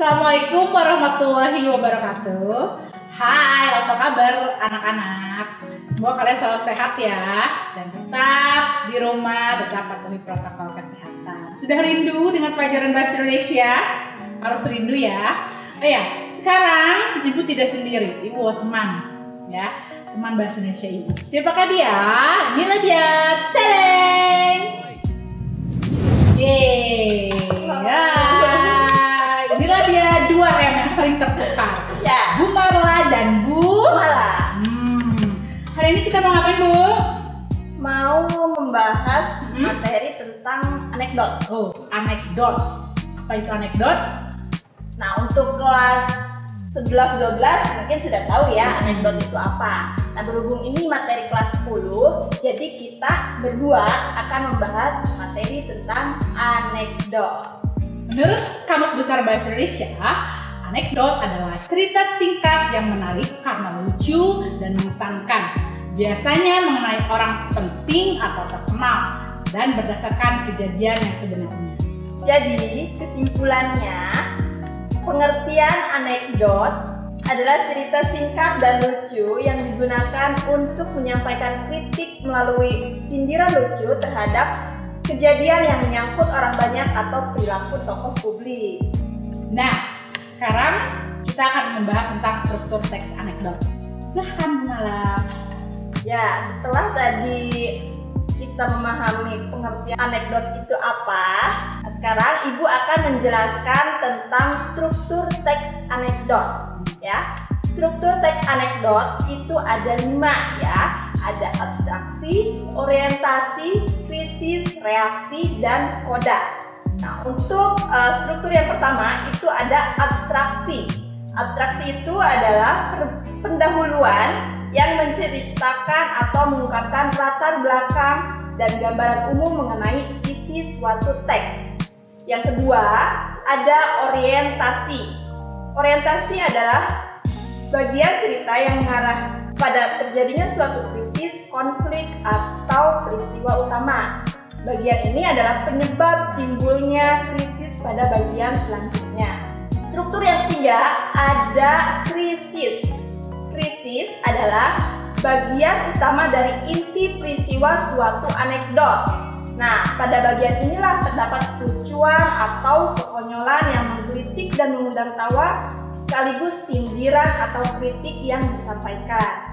Assalamualaikum warahmatullahi wabarakatuh. Hai, apa kabar anak-anak? Semoga kalian selalu sehat ya, dan tetap di rumah, tetap patuhi protokol kesehatan. Sudah rindu dengan pelajaran bahasa Indonesia? Harus rindu ya. Oh ya, sekarang Ibu tidak sendiri, Ibu bawa teman ya, teman bahasa Indonesia Ibu. Siapakah dia? Inilah dia, Tereng. Yeay. Ya. Inilah dia dua yang sering tertukar. Ya. Bu Marla dan Bu Mala. Hari ini kita mau ngapain, Bu? Mau membahas materi tentang anekdot. Oh, anekdot. Apa itu anekdot? Nah, untuk kelas 11-12 mungkin sudah tahu ya anekdot itu apa. Nah, berhubung ini materi kelas 10, jadi kita berdua akan membahas materi tentang anekdot. Menurut Kamus Besar Bahasa Indonesia, anekdot adalah cerita singkat yang menarik karena lucu dan mengesankan. Biasanya mengenai orang penting atau terkenal dan berdasarkan kejadian yang sebenarnya. Jadi, kesimpulannya, pengertian anekdot adalah cerita singkat dan lucu yang digunakan untuk menyampaikan kritik melalui sindiran lucu terhadap kejadian yang menyangkut orang banyak atau perilaku tokoh publik. Nah, sekarang kita akan membahas tentang struktur teks anekdot. Silahkan, Bu Mala. Ya, setelah tadi kita memahami pengertian anekdot itu apa, sekarang Ibu akan menjelaskan tentang struktur teks anekdot. Ya, struktur teks anekdot itu ada 5 ya. Ada abstraksi, orientasi, krisis, reaksi, dan koda. Nah, untuk struktur yang pertama itu ada abstraksi. Abstraksi itu adalah pendahuluan yang menceritakan atau mengungkapkan latar belakang dan gambaran umum mengenai isi suatu teks. Yang kedua, ada orientasi. Orientasi adalah bagian cerita yang mengarah pada terjadinya suatu krisis, konflik, atau peristiwa utama. Bagian ini adalah penyebab timbulnya krisis pada bagian selanjutnya. Struktur yang ketiga ada krisis. Krisis adalah bagian utama dari inti peristiwa suatu anekdot. Nah, pada bagian inilah terdapat kelucuan atau kekonyolan yang menggelitik dan mengundang tawa, sekaligus sindiran atau kritik yang disampaikan.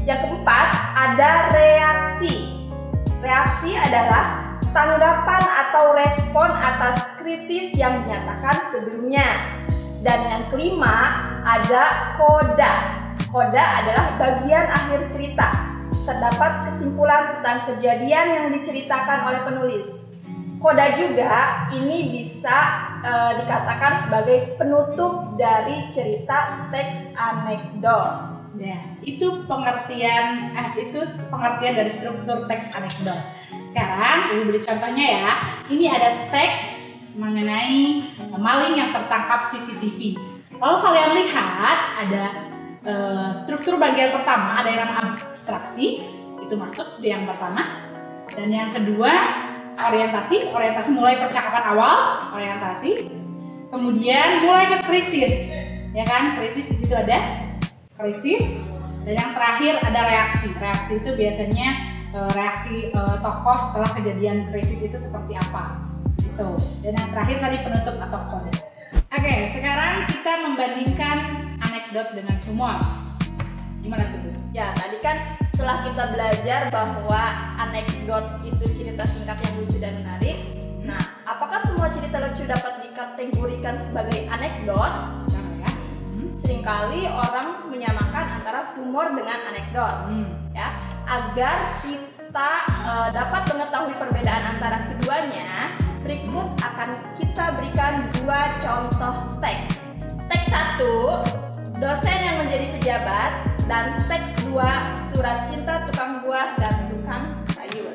Yang keempat, ada reaksi. Reaksi adalah tanggapan atau respon atas krisis yang dinyatakan sebelumnya. Dan yang kelima, ada koda. Koda adalah bagian akhir cerita. Terdapat kesimpulan tentang kejadian yang diceritakan oleh penulis. Koda juga ini bisa dikatakan sebagai penutup dari cerita teks anekdot. Ya, itu pengertian dari struktur teks anekdot. Sekarang Ibu beri contohnya ya. Ini ada teks mengenai maling yang tertangkap CCTV. Kalau kalian lihat ada struktur bagian pertama, ada yang namanya abstraksi, itu masuk di yang pertama. Dan yang kedua orientasi mulai percakapan awal, orientasi. Kemudian mulai ke krisis, ya kan? Krisis di situ ada krisis, dan yang terakhir ada reaksi. Reaksi itu biasanya reaksi tokoh setelah kejadian krisis itu seperti apa gitu. Dan yang terakhir tadi penutup atau kode. Oke, sekarang kita membandingkan anekdot dengan humor. Gimana tuh, Bu? Ya, tadi kan setelah kita belajar bahwa anekdot itu cerita singkat yang lucu dan menarik. Nah, apakah semua cerita lucu dapat dikategorikan sebagai anekdot? Seringkali orang menyamakan antara humor dengan anekdot, ya. Agar kita dapat mengetahui perbedaan antara keduanya, berikut akan kita berikan 2 contoh teks. Teks 1, dosen yang menjadi pejabat, dan teks 2, surat cinta tukang buah dan tukang sayur.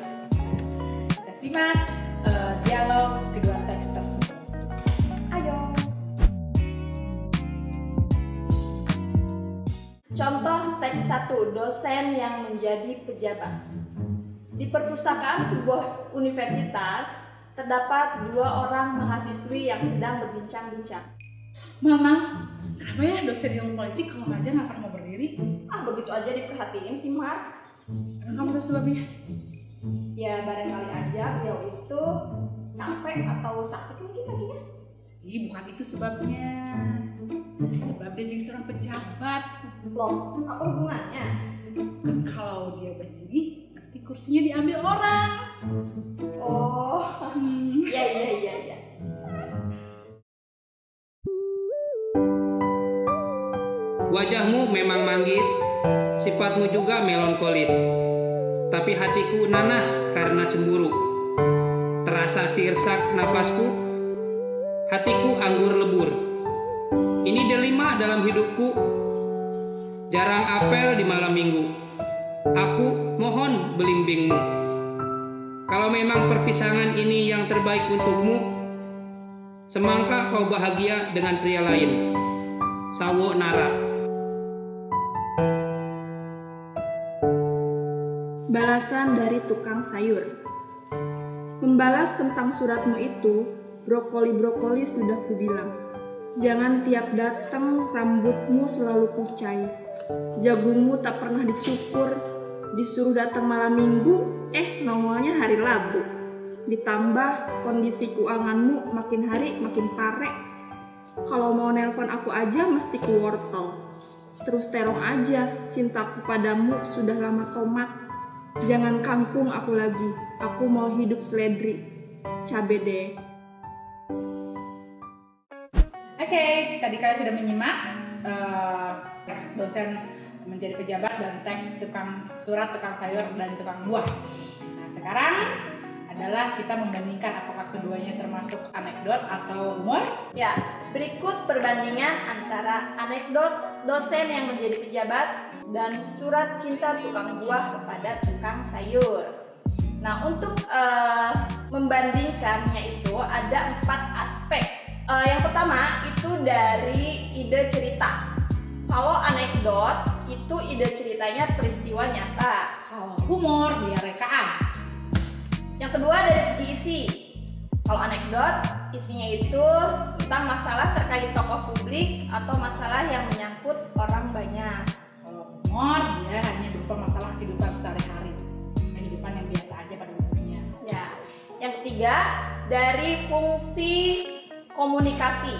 Kita simak dialog kedua teks tersebut. Ayo. Contoh teks 1, dosen yang menjadi pejabat. Di perpustakaan sebuah universitas, terdapat 2 orang mahasiswi yang sedang berbincang-bincang. Mama, kenapa ya dosen ilmu politik kalau ngajar nggak pernah mau berdiri? Begitu aja diperhatiin sih, Mar. Emang kamu tahu sebabnya? Ya barangkali aja beliau itu capek atau sakit mungkin kakinya. Bukan itu sebabnya. Sebab dia jadi seorang pejabat. Loh, apa hubungannya? Kan kalau dia berdiri, nanti kursinya diambil orang. Oh, iya. Wajahmu memang manggis, sifatmu juga melankolis. Tapi hatiku nanas karena cemburu. Terasa sirsak nafasku, hatiku anggur lebur. Ini delima dalam hidupku, jarang apel di malam minggu. Aku mohon belimbingmu. Kalau memang perpisahan ini yang terbaik untukmu, semangka kau bahagia dengan pria lain. Sawo Nara. Balasan dari tukang sayur. Membalas tentang suratmu itu, brokoli sudah kubilang. Jangan tiap datang rambutmu selalu kucai. Jagungmu tak pernah dicukur. Disuruh datang malam minggu, nongolnya hari Rabu. Ditambah kondisi keuanganmu makin hari makin parek. Kalau mau nelpon aku aja mesti ku wortel. Terus terong aja, cintaku padamu sudah lama tomat. Jangan kangkung aku lagi, aku mau hidup seledri. Cabe deh. Oke, tadi kalian sudah menyimak teks dosen menjadi pejabat dan teks surat tukang sayur dan tukang buah. Nah, sekarang adalah kita membandingkan apakah keduanya termasuk anekdot atau humor. Ya, berikut perbandingan antara anekdot dosen yang menjadi pejabat dan surat cinta tukang buah kepada tukang sayur. Nah, untuk membandingkannya itu ada 4 aspek. Yang pertama itu dari ide cerita. Kalau anekdot itu ide ceritanya peristiwa nyata. Kalau humor dia rekaan. Yang kedua dari segi isi. Kalau anekdot isinya itu tentang masalah terkait tokoh publik atau masalah yang menyangkut orang banyak. Humor dia hanya berupa masalah kehidupan sehari-hari, kehidupan yang biasa aja pada umumnya. Ya, yang ketiga dari fungsi komunikasi.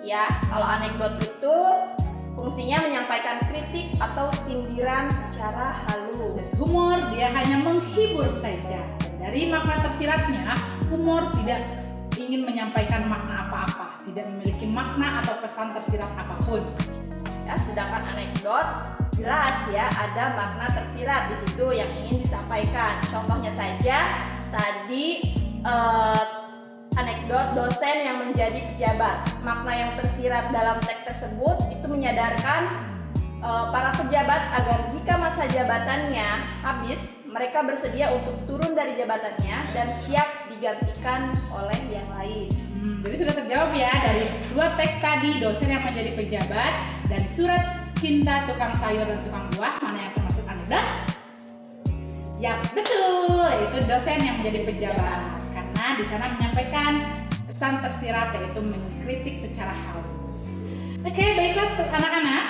Ya, kalau anekdot itu fungsinya menyampaikan kritik atau sindiran secara halus. Dan humor dia hanya menghibur saja. Dari makna tersiratnya, humor tidak ingin menyampaikan makna apa-apa, tidak memiliki makna atau pesan tersirat apapun. Ya, sedangkan anekdot jelas ya ada makna tersirat di situ yang ingin disampaikan. Contohnya saja tadi anekdot dosen yang menjadi pejabat. Makna yang tersirat dalam teks tersebut itu menyadarkan para pejabat agar jika masa jabatannya habis, mereka bersedia untuk turun dari jabatannya dan siap digantikan oleh yang lain. Jadi sudah terjawab ya dari 2 teks tadi, dosen yang menjadi pejabat dan surat cinta tukang sayur dan tukang buah, mana yang termasuk anekdot? Ya betul, itu dosen yang menjadi pejabat karena di sana menyampaikan pesan tersirat yaitu mengkritik secara halus. Oke, baiklah anak-anak,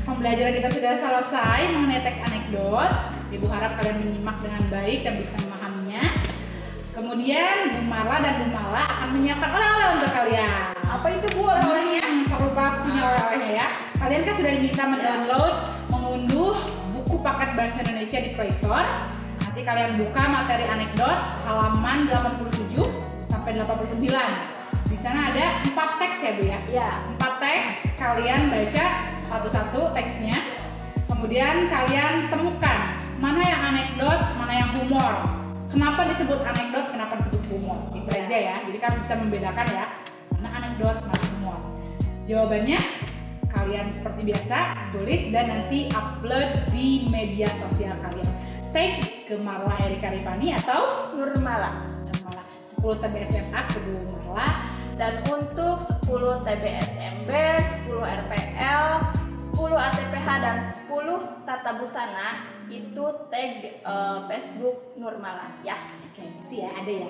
pembelajaran kita sudah selesai mengenai teks anekdot. Ibu harap kalian menyimak dengan baik dan bisa memahaminya. Kemudian Bu Marla dan Bu Mala akan menyiapkan oleh-oleh untuk kalian. Apa itu Bu oleh-olehnya? Seru pastinya oleh-olehnya ya. Kalian kan sudah diminta mendownload, mengunduh buku paket bahasa Indonesia di Play Store. Nanti kalian buka materi anekdot halaman 87 sampai 89. Di sana ada 4 teks ya Bu ya? Ya. 4 teks, kalian baca satu-satu teksnya. Kemudian kalian temukan mana yang anekdot, mana yang humor. Kenapa disebut anekdot, kenapa disebut humor? Itu aja ya. Jadi kalian bisa membedakan ya, mana anekdot, mana humor. Jawabannya kalian seperti biasa tulis dan nanti upload di media sosial kalian. Tag ke Marla Erika Ripani atau Nurmala. 10 TBSMA ke Bu Marla. Dan untuk 10 TBSMB, 10 RPL, 10 10 ATPH dan 10 tata busana itu tag Facebook Nurmala ya. Oke, itu ya ada ya.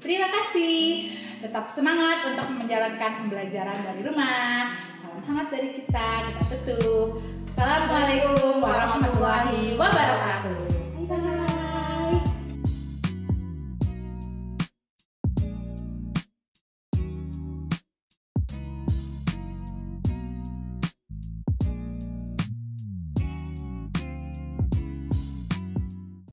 Terima kasih. Tetap semangat untuk menjalankan pembelajaran dari rumah. Salam hangat dari kita tutup. Assalamualaikum warahmatullahi wabarakatuh.